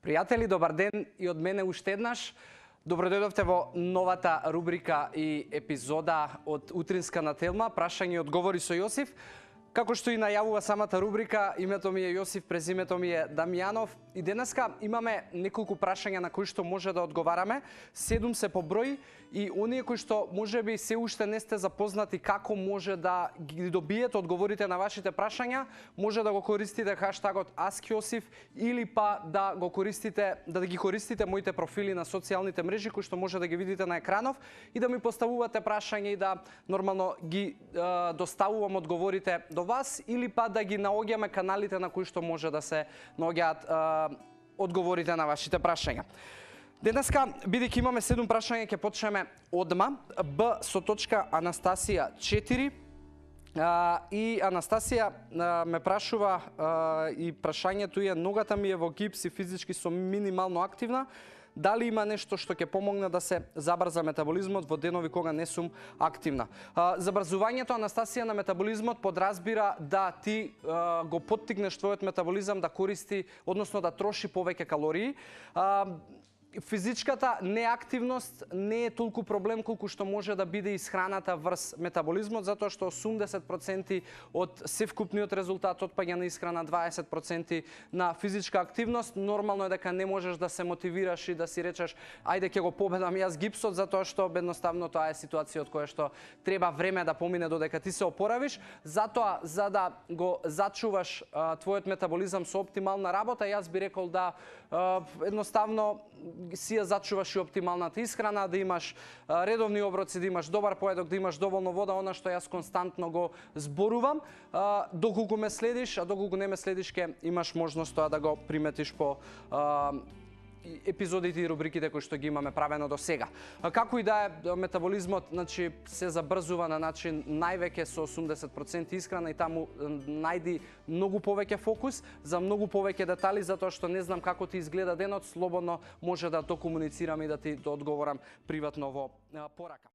Пријатели, добар ден и од мене уште еднаш. Добродојдовте во новата рубрика и епизода од Утринска на Телма, прашање и одговори со Јосиф. Како што и најавува самата рубрика, името ми е Јосиф, презимето ми е Дамјанов и денеска имаме неколку прашања на кои што може да одговараме. 7 се по број и оние кои што можеби се уште не сте запознати како може да ги добиете одговорите на вашите прашања, може да го користите хаштагот AskJosif или па да го користите, ги користите моите профили на социјалните мрежи кои што може да ги видите на екранов и да ми поставувате прашања и да нормално ги доставувам одговорите до вас или па да ги наоѓаме каналите на кои што може да се наоѓаат одговорите на вашите прашања. Денеска, бидејќи имаме 7 прашања, ќе почнеме одма. Б со точка Анастасија 4. И Анастасија ме прашува и прашањето е: ногата ми е во гипс и физички сум минимално активна. Дали има нешто што ќе помогне да се забрза метаболизмот во денови кога не сум активна? Забрзувањето, Анастасија, на метаболизмот подразбира да ти го поттикнеш твојот метаболизам да користи, односно да троши повеќе калории. Физичката неактивност не е толку проблем колку што може да биде исхраната врз метаболизмот, затоа што 80% од севкупниот резултат отпаѓа на исхрана, 20% на физичка активност. Нормално е дека не можеш да се мотивираш и да си речеш ајде ќе го победам јас гипсот, затоа што едноставно тоа е ситуација од која што треба време да помине додека ти се опоравиш. Затоа, за да го зачуваш твојот метаболизам со оптимална работа, јас би рекол да едноставно си ја зачуваш и оптималната исхрана, да имаш редовни оброци, да имаш добар поедок, да имаш доволно вода, она што јас константно го зборувам. Доколку ме следиш, а доколку не ме следиш, ке имаш можност тоа да го приметиш по епизодите и рубриките кои што ги имаме правено до сега. Како и да е, метаболизмот се забрзува на начин највеќе со 80% исхрана и таму најди многу повеќе фокус за многу повеќе детали, затоа што не знам како ти изгледа денот, слободно може да то комуницирам и да ти одговорам приватно во порака.